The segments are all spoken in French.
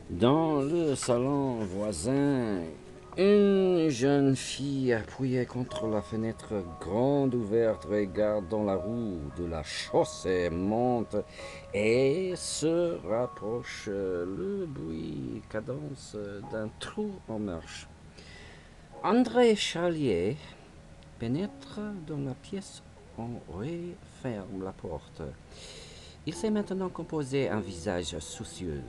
Dans le salon voisin, une jeune fille appuyée contre la fenêtre grande ouverte regarde dans la roue de la chaussée, monte et se rapproche. Le bruit cadence d'un trou en marche. André Chalier pénètre dans la pièce en referme la porte. Il s'est maintenant composé un visage soucieux.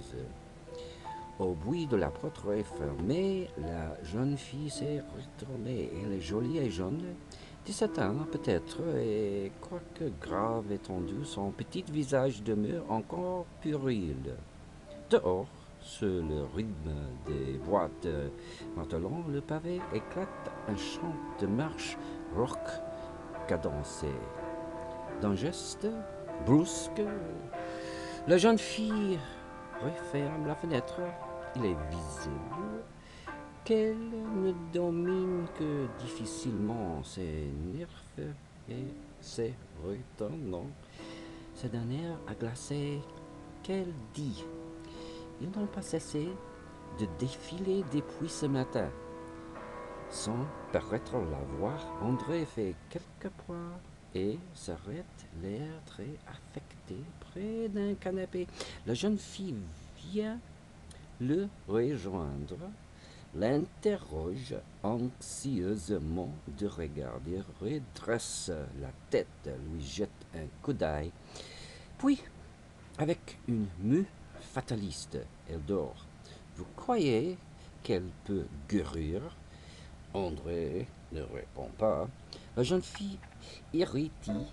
Au bruit de la porte refermée, la jeune fille s'est retournée. Elle est jolie et jeune, 17 ans peut-être, et quoique grave et tendu, son petit visage demeure encore puéril. Dehors, sur le rythme des boîtes maintenant, le pavé éclate un chant de marche rock cadencé. D'un geste brusque, la jeune fille referme la fenêtre. Il est visible qu'elle ne domine que difficilement ses nerfs et ses retenants. C'est d'un air agacé qu'elle dit: ils n'ont pas cessé de défiler depuis ce matin. Sans paraître la voir, André fait quelques pas et s'arrête, l'air très affecté, près d'un canapé. La jeune fille vient le rejoindre, l'interroge anxieusement de regarder, redresse la tête, lui jette un coup d'œil, puis, avec une mue fataliste, elle dort. Vous croyez qu'elle peut guérir? André ne répond pas. La jeune fille, irritée,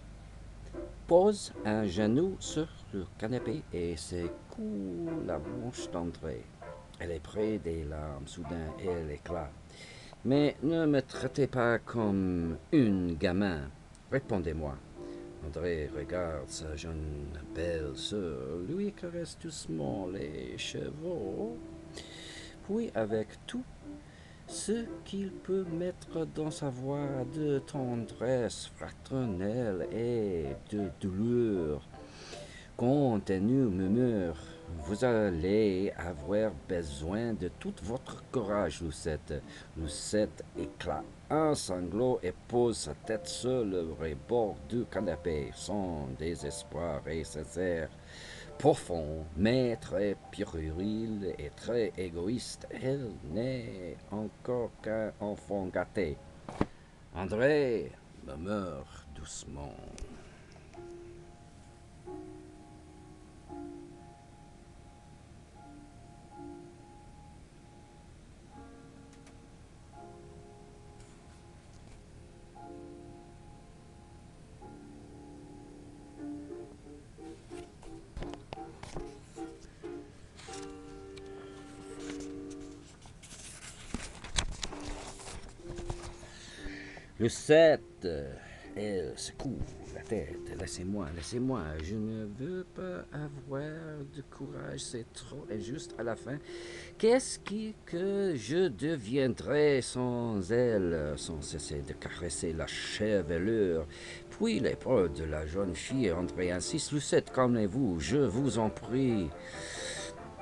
pose un genou sur le canapé et secoue la bouche d'André. Elle est près des larmes. Soudain, elle éclate. Mais ne me traitez pas comme une gamin. Répondez-moi. André regarde sa jeune belle-sœur, lui caresse doucement les cheveux, puis avec tout ce qu'il peut mettre dans sa voix de tendresse fraternelle et de douleur contenue murmure: vous allez avoir besoin de tout votre courage, Lucette. Lucette éclate un sanglot et pose sa tête sur le rebord du canapé. Son désespoir est sincère, profond, mais très puéril et très égoïste. Elle n'est encore qu'un enfant gâté. André murmure doucement. Lucette, elle secoue la tête. Laissez-moi, laissez-moi. Je ne veux pas avoir de courage. C'est trop injuste à la fin. Qu'est-ce que je deviendrais sans elle? Sans cesser de caresser la chevelure. Puis les pas de la jeune fille. André insiste. Lucette, calmez-vous. Je vous en prie.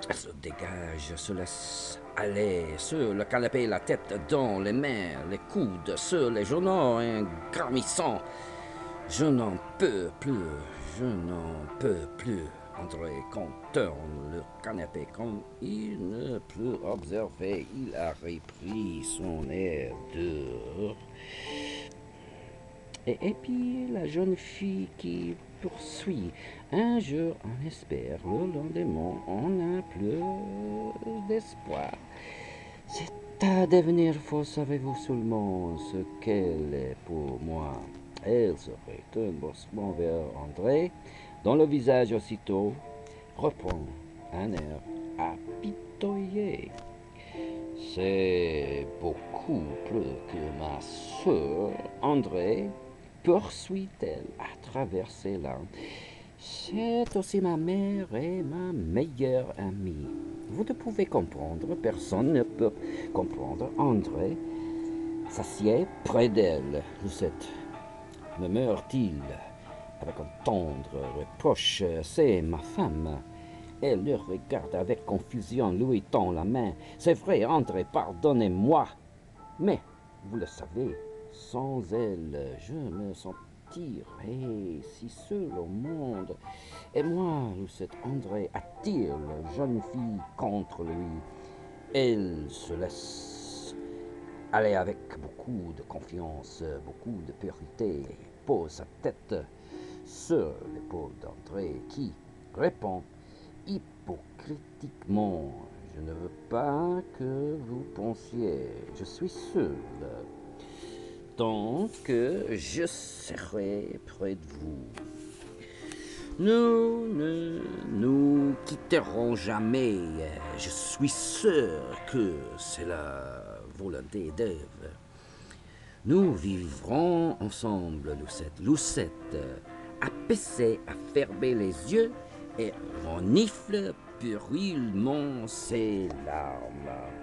Elle se dégage, se laisse aller sur le canapé, la tête dans les mains, les coudes sur les genoux, un gramissant. Je n'en peux plus, je n'en peux plus. André contourne le canapé comme il ne peut observer. Il a repris son air dur. Et puis la jeune fille qui poursuit. Un jour on espère, le lendemain on n'a plus d'espoir. C'est à devenir faux, savez-vous seulement ce qu'elle est pour moi. Elle se retourne brusquement vers André, dont le visage aussitôt reprend un air apitoyé. C'est beaucoup plus que ma sœur, André, poursuit-elle à travers ses larmes. C'est aussi ma mère et ma meilleure amie. Vous ne pouvez comprendre, personne ne peut comprendre. André s'assied près d'elle. Lucette, murmure-t-il avec un tendre reproche, c'est ma femme. Elle le regarde avec confusion, lui tend la main. C'est vrai, André, pardonnez-moi. Mais, vous le savez, sans elle, je me sentirais si seul au monde. Et moi, Lucette, André attire la jeune fille contre lui. Elle se laisse aller avec beaucoup de confiance, beaucoup de pureté, pose sa tête sur l'épaule d'André qui répond hypocritiquement: je ne veux pas que vous pensiez, je suis seul. Donc, je serai près de vous. Nous ne nous quitterons jamais. Je suis sûr que c'est la volonté d'Ève. Nous vivrons ensemble, Lucette. Lucette apaisait à fermer les yeux et renifle puérilement ses larmes.